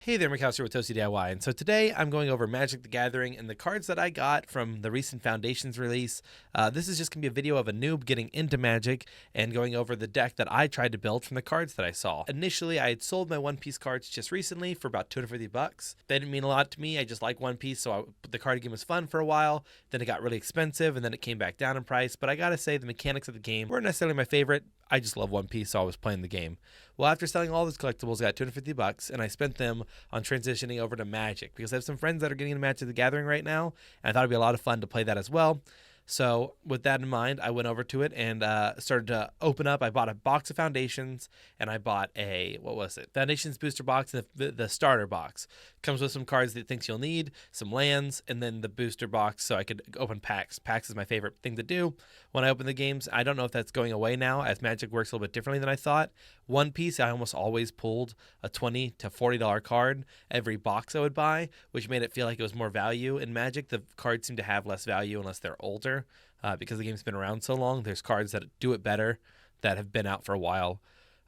Hey there, McHouse here with Toasty DIY, and so today I'm going over Magic the Gathering and the cards that I got from the recent Foundations release. This is just going to be a video of a noob getting into Magic and going over the deck that I tried to build from the cards that I saw. Initially, I had sold my One Piece cards just recently for about $250. They didn't mean a lot to me. I just like One Piece, so the card game was fun for a while. Then it got really expensive, and then it came back down in price. But I gotta say, the mechanics of the game weren't necessarily my favorite. I just love One Piece, so I was playing the game. Well, after selling all those collectibles, I got $250, and I spent them on transitioning over to Magic because I have some friends that are getting into Magic the Gathering right now, and I thought it'd be a lot of fun to play that as well. So with that in mind, I went over to it and started to open up. I bought a box of Foundations, and I bought a, Foundations booster box and the starter box. Comes with some cards that it thinks you'll need, some lands, and then the booster box so I could open packs. Packs is my favorite thing to do when I open the games. I don't know if that's going away now, as Magic works a little bit differently than I thought. One Piece, I almost always pulled a $20 to $40 card every box I would buy, which made it feel like it was more value. In Magic, the cards seem to have less value unless they're older. Because the game's been around so long, there's cards that do it better that have been out for a while.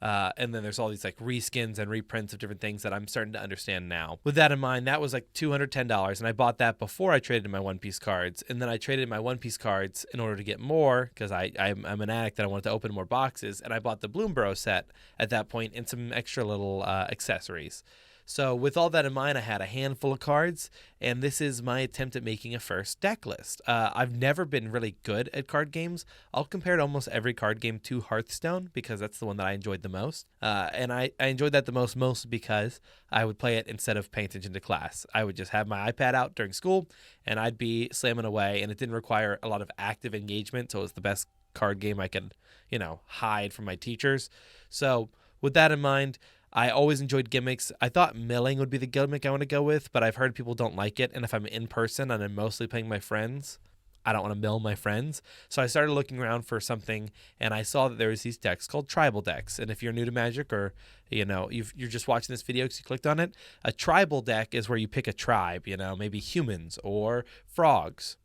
And then there's all these like reskins and reprints of different things that I'm starting to understand now. With that in mind, that was like $210, and I bought that before I traded in my One Piece cards. And then I traded in my One Piece cards in order to get more, because I'm an addict that I wanted to open more boxes. And I bought the Bloomborough set at that point and some extra little accessories. So with all that in mind, I had a handful of cards, and this is my attempt at making a first deck list. I've never been really good at card games. I'll compare to almost every card game to Hearthstone because that's the one that I enjoyed the most. And I enjoyed that the most because I would play it instead of paying attention to class. I would just have my iPad out during school, and I'd be slamming away, and it didn't require a lot of active engagement, so it was the best card game I could, hide from my teachers. So with that in mind, I always enjoyed gimmicks. I thought milling would be the gimmick I want to go with, but I've heard people don't like it. And if I'm in person and I'm mostly playing my friends, I don't want to mill my friends. So I started looking around for something, and I saw that there was these decks called tribal decks. And if you're new to Magic, or you're just watching this video because you clicked on it, a tribal deck is where you pick a tribe. Maybe humans or frogs,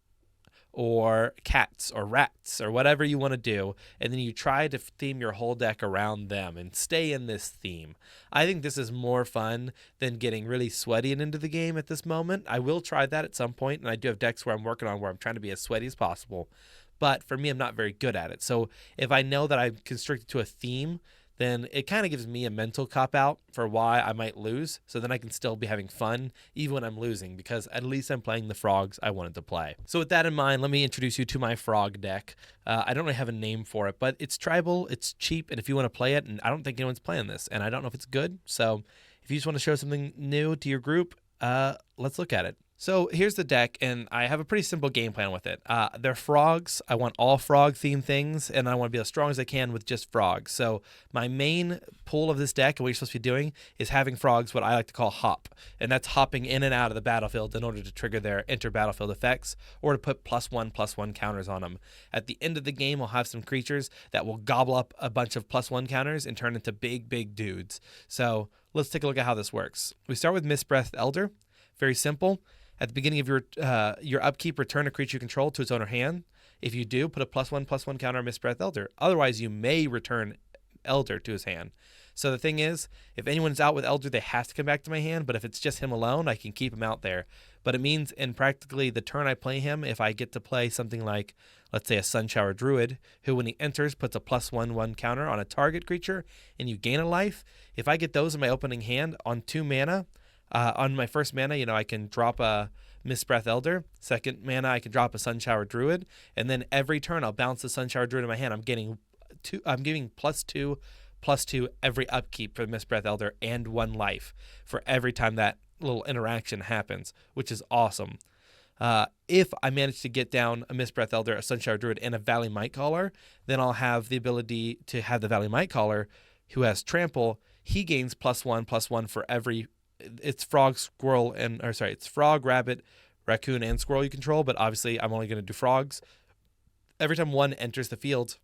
or cats or rats or whatever you want to do, and then you try to theme your whole deck around them and stay in this theme. I think this is more fun than getting really sweaty and into the game at this moment. I will try that at some point, and I do have decks where I'm working on where I'm trying to be as sweaty as possible. But for me, I'm not very good at it. So if I know that I'm constricted to a theme, then it kind of gives me a mental cop-out for why I might lose, so then I can still be having fun even when I'm losing, because at least I'm playing the frogs I wanted to play. So with that in mind, let me introduce you to my frog deck. I don't really have a name for it, but it's tribal, it's cheap, and if you want to play it, and I don't think anyone's playing this, and I don't know if it's good, so if you just want to show something new to your group, let's look at it. So here's the deck, and I have a pretty simple game plan with it. They're frogs. I want all frog-themed things, and I want to be as strong as I can with just frogs. So my main pull of this deck, and what you're supposed to be doing, is having frogs, what I like to call hop. And that's hopping in and out of the battlefield in order to trigger their enter-battlefield effects, or to put +1/+1 counters on them. At the end of the game, I'll have some creatures that will gobble up a bunch of +1 counters and turn into big, big dudes. So let's take a look at how this works. We start with Mistbreathed Elder. Very simple. At the beginning of your upkeep, return a creature you control to its owner hand. If you do, put a +1/+1 counter on Mistbreathed Elder. Otherwise, you may return Elder to his hand. So the thing is, if anyone's out with Elder, they have to come back to my hand. But if it's just him alone, I can keep him out there. But it means in practically the turn I play him, if I get to play something like, let's say, a Sunshower Druid, who when he enters puts a +1/1 counter on a target creature, and you gain a life. If I get those in my opening hand on 2 mana, on my first mana, I can drop a Mistbreathed Elder. Second mana, I can drop a Sunshower Druid, and then every turn I'll bounce the Sunshower Druid in my hand. I'm giving +2/+2 every upkeep for the Mistbreathed Elder and 1 life for every time that little interaction happens, which is awesome. If I manage to get down a Mistbreathed Elder, a Sunshower Druid, and a Valley Mightcaller, then I'll have the ability to have the Valley Mightcaller, who has Trample. He gains +1/+1 for every. It's frog, rabbit, raccoon, and squirrel you control, but obviously I'm only going to do frogs. Every time one enters the field,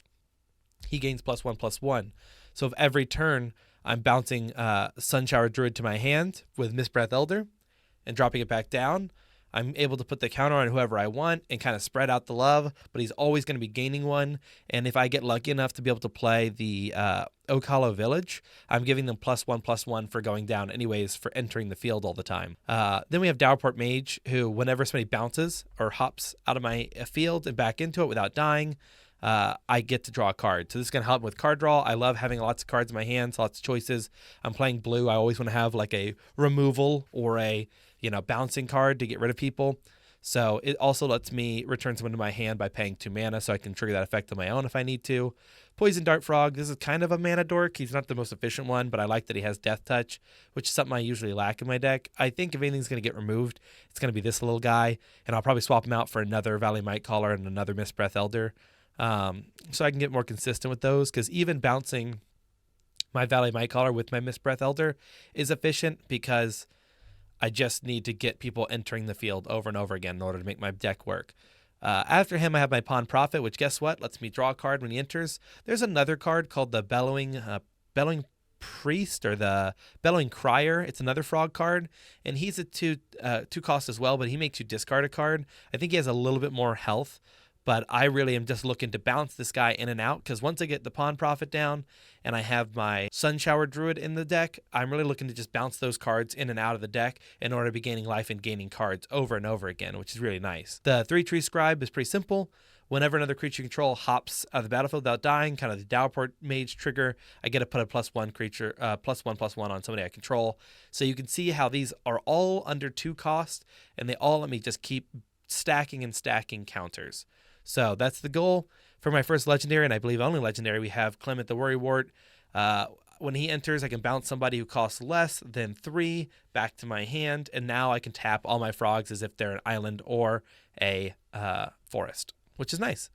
he gains +1/+1. So if every turn I'm bouncing Sunshower Druid to my hand with Mistbreathed Elder and dropping it back down, I'm able to put the counter on whoever I want and kind of spread out the love, but he's always going to be gaining one. And if I get lucky enough to be able to play the Oak Hollow Village, I'm giving them +1/+1 for going down anyways for entering the field all the time. Then we have Downpour Mage, who whenever somebody bounces or hops out of my field and back into it without dying, I get to draw a card. So this is going to help with card draw. I love having lots of cards in my hands, lots of choices. I'm playing blue. I always want to have like a removal or a bouncing card to get rid of people. So it also lets me return someone to my hand by paying 2 mana, so I can trigger that effect on my own if I need to. Poison Dart Frog, this is kind of a mana dork. He's not the most efficient one, but I like that he has Death Touch, which is something I usually lack in my deck. I think if anything's going to get removed, it's going to be this little guy, and I'll probably swap him out for another Valley Might Caller and another Mistbreath Elder. So I can get more consistent with those, because even bouncing my Valley Might Caller with my Mistbreath Elder is efficient, because I just need to get people entering the field over and over again in order to make my deck work. After him, I have my Pawn Prophet, which guess what? Lets me draw a card when he enters. There's another card called the Bellowing Priest or the Bellowing Crier. It's another frog card, and he's a two cost as well, but he makes you discard a card. I think he has a little bit more health, but I really am just looking to bounce this guy in and out, because once I get the Pawn Prophet down and I have my Sunshower Druid in the deck, I'm really looking to just bounce those cards in and out of the deck in order to be gaining life and gaining cards over and over again, which is really nice. The 3-Tree Scribe is pretty simple. Whenever another creature you control hops out of the battlefield without dying, kind of the Downpour Mage trigger, I get to put a +1 creature, +1/+1 on somebody I control. So you can see how these are all under 2 cost, and they all let me just keep stacking and stacking counters. So that's the goal. For my first legendary, and I believe only legendary, we have Clement the Worrywart. When he enters, I can bounce somebody who costs less than 3 back to my hand, and now I can tap all my frogs as if they're an island or a forest, which is nice.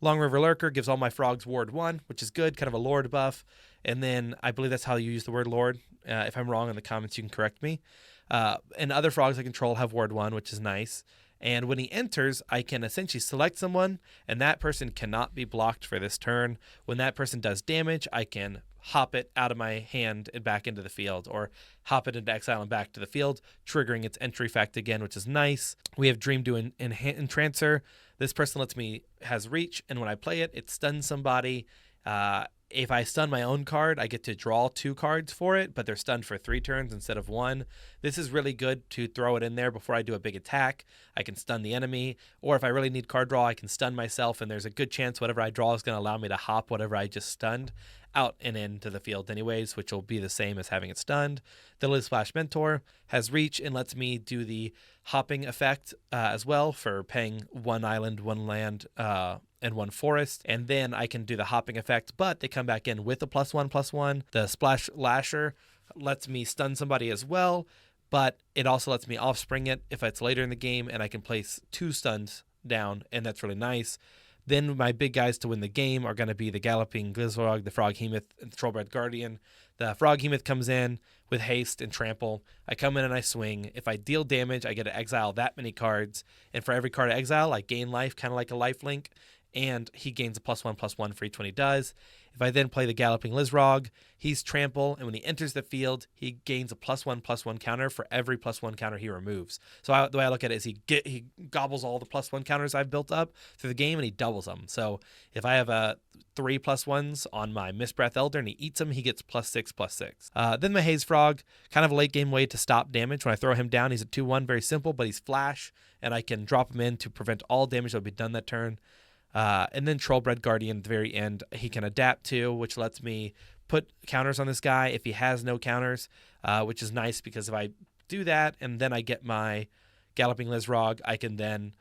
Long River Lurker gives all my frogs Ward 1, which is good, kind of a Lord buff. And then I believe that's how you use the word Lord. If I'm wrong in the comments, you can correct me. And other frogs I control have Ward 1, which is nice. And when he enters, I can essentially select someone, and that person cannot be blocked for this turn. When that person does damage, I can hop it out of my hand and back into the field, or hop it into exile and back to the field, triggering its entry effect again, which is nice. We have Dream Do Entrancer. This person has reach, and when I play it, it stuns somebody. If I stun my own card, I get to draw 2 cards for it, but they're stunned for 3 turns instead of 1. This is really good to throw it in there before I do a big attack. I can stun the enemy, or if I really need card draw, I can stun myself, and there's a good chance whatever I draw is going to allow me to hop whatever I just stunned out and into the field anyways, which will be the same as having it stunned. The Liz Splash Mentor has reach and lets me do the hopping effect as well for paying 1 island, 1 land, and 1 forest, and then I can do the hopping effect, but they come back in with a +1/+1. The Splash Lasher lets me stun somebody as well, but it also lets me offspring it if it's later in the game, and I can place 2 stuns down, and that's really nice. Then my big guys to win the game are going to be the Galloping Glizrog, the Froghemoth, and the Trollbred Guardian. The Froghemoth comes in with haste and trample. I come in and I swing. If I deal damage, I get to exile that many cards, and for every card I exile, I gain life, kind of like a lifelink, and he gains a +1/+1 for each one he does. If I then play the Galloping Lizrog, he's trample, and when he enters the field, he gains a +1/+1 counter for every +1 counter he removes. So the way I look at it is he gobbles all the +1 counters I've built up through the game, and he doubles them. So if I have 3 +1s on my Mistbreath Elder and he eats them, he gets +6/+6. Then my Haze Frog, kind of a late game way to stop damage. When I throw him down, he's a 2/1, very simple, but he's flash, and I can drop him in to prevent all damage that would be done that turn. And then Trollbred Guardian at the very end, he can adapt to, which lets me put counters on this guy if he has no counters, which is nice, because if I do that and then I get my Galloping Lizrog, I can then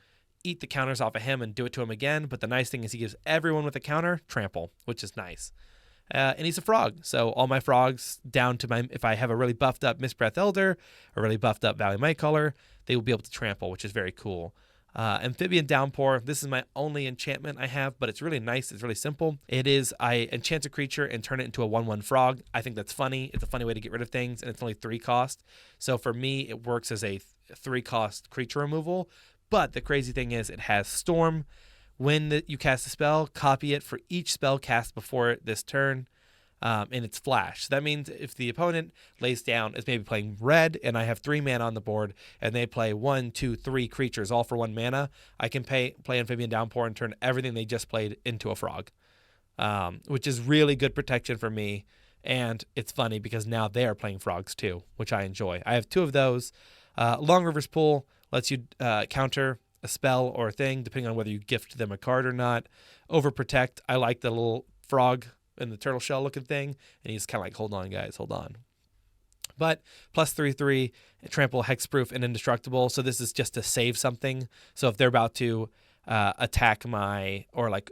eat the counters off of him and do it to him again. But the nice thing is he gives everyone with a counter trample, which is nice. And he's a frog, so all my frogs down to if I have a really buffed up Mistbreath Elder, a really buffed up Valley Might Caller, they will be able to trample, which is very cool. Amphibian Downpour, this is my only enchantment I have, but it's really nice. It's really simple. It is, I enchant a creature and turn it into a 1/1 frog. I think that's funny. It's a funny way to get rid of things, and it's only 3 cost. So for me, it works as a 3 cost creature removal. But the crazy thing is it has Storm. When you cast a spell, copy it for each spell cast before this turn. and it's flash. So that means if the opponent lays down is maybe playing red and I have 3 mana on the board and they play 1, 2, 3 creatures all for 1 mana, I can play amphibian downpour and turn everything they just played into a frog, which is really good protection for me. And it's funny because now they are playing frogs too, which I enjoy. I have 2 of those. Long River's Pool lets you counter a spell or a thing depending on whether you gift them a card or not. Overprotect, I like the little frog and the turtle shell looking thing, and he's kind of like, hold on guys, hold on. But plus 3/3, trample, hexproof, and indestructible. So this is just to save something. So if they're about to attack my, or like,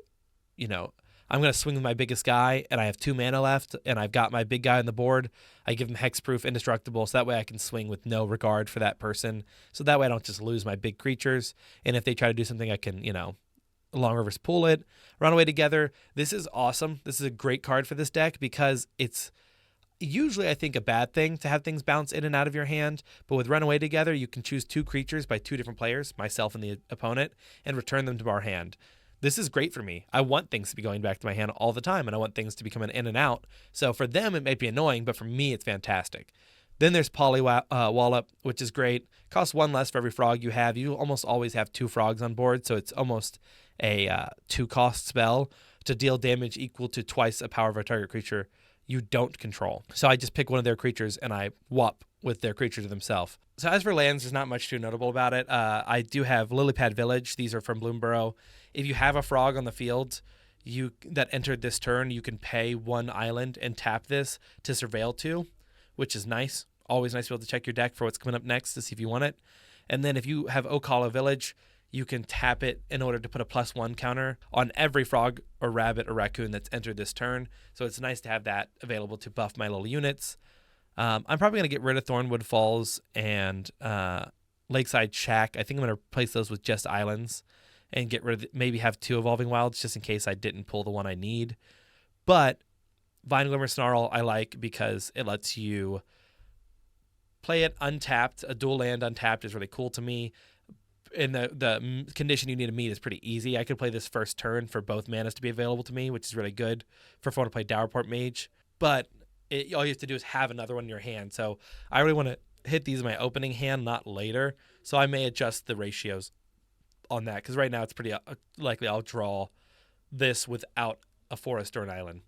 you know, I'm going to swing with my biggest guy and I have 2 mana left and I've got my big guy on the board, I give him hexproof, indestructible, so that way I can swing with no regard for that person. So that way I don't just lose my big creatures. And if they try to do something, I can, you know, Long Rivers Pool it. Runaway Together. This is awesome. This is a great card for this deck because it's usually, I think, a bad thing to have things bounce in and out of your hand. But with Runaway Together, you can choose 2 creatures by 2 different players, myself and the opponent, and return them to our hand. This is great for me. I want things to be going back to my hand all the time, and I want things to be coming in and out. So for them, it might be annoying, but for me, it's fantastic. Then there's Polywallop, which is great. Costs 1 less for every frog you have. You almost always have 2 frogs on board, so it's almost a 2-cost spell to deal damage equal to twice the power of a target creature you don't control. So I just pick one of their creatures and I whop with their creature to themselves. So as for lands, there's not much too notable about it. I do have Lilypad Village. These are from Bloomburrow. If you have a frog on the field that entered this turn, you can pay 1 island and tap this to surveil 2, which is nice. Always nice to be able to check your deck for what's coming up next to see if you want it. And then if you have Ocala Village, you can tap it in order to put a +1 counter on every frog or rabbit or raccoon that's entered this turn. So it's nice to have that available to buff my little units. I'm probably going to get rid of Thornwood Falls and Lakeside Shack. I think I'm going to replace those with just islands and get rid of, maybe have 2 Evolving Wilds just in case I didn't pull the one I need. But Vine Glimmer Snarl I like because it lets you play it untapped. A dual land untapped is really cool to me. And the condition you need to meet is pretty easy. I could play this first turn for both manas to be available to me, which is really good for if I want to play Dowerport Mage. But all you have to do is have another one in your hand. So I really want to hit these in my opening hand, not later. So I may adjust the ratios on that because right now it's pretty likely I'll draw this without a forest or an island.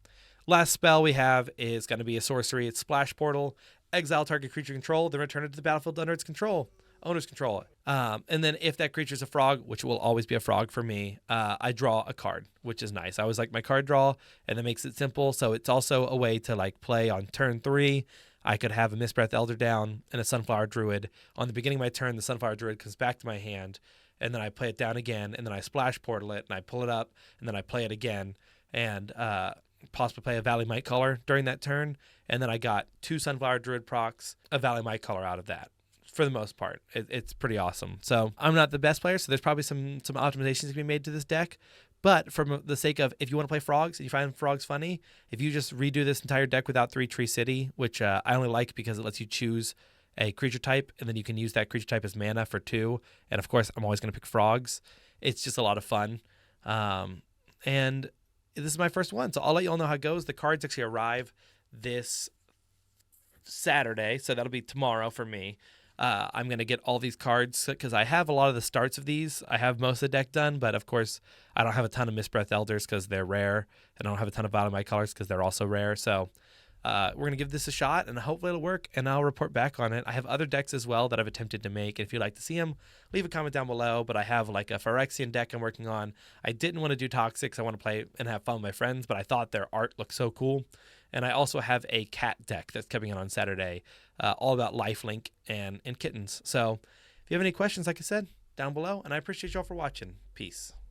Last spell we have is going to be a sorcery. It's Splash Portal. Exile target creature control, then return it to the battlefield under its control. Owners control it. And then if that creature's a frog, which will always be a frog for me, I draw a card, which is nice. I always like my card draw, and that makes it simple. So it's also a way to like play on turn 3. I could have a Mistbreath Elder down and a Sunflower Druid. On the beginning of my turn, the Sunflower Druid comes back to my hand, and then I play it down again, and then I Splash Portal it, and I pull it up, and then I play it again, and possibly play a Valley Might Caller during that turn, and then I got 2 Sunflower Druid procs, a Valley Might Caller out of that. For the most part, it's pretty awesome. So I'm not the best player, so there's probably some optimizations to be made to this deck. But from the sake of, if you want to play frogs and you find frogs funny, if you just redo this entire deck without 3 Tree City, which I only like because it lets you choose a creature type, and then you can use that creature type as mana for 2. And of course, I'm always going to pick frogs. It's just a lot of fun. And this is my first one, so I'll let you all know how it goes. The cards actually arrive this Saturday, so that'll be tomorrow for me. I'm going to get all these cards because I have a lot of the starts of these. I have most of the deck done, but of course, I don't have a ton of Mistbreath Elders because they're rare, and I don't have a ton of Valley Might Callers because they're also rare. So we're going to give this a shot, and hopefully it'll work, and I'll report back on it. I have other decks as well that I've attempted to make, and if you'd like to see them, leave a comment down below. But I have like a Phyrexian deck I'm working on. I didn't want to do Toxics. I want to play and have fun with my friends, but I thought their art looked so cool. And I also have a cat deck that's coming in on Saturday, all about lifelink and kittens. So if you have any questions, like I said, down below. And I appreciate y'all for watching. Peace.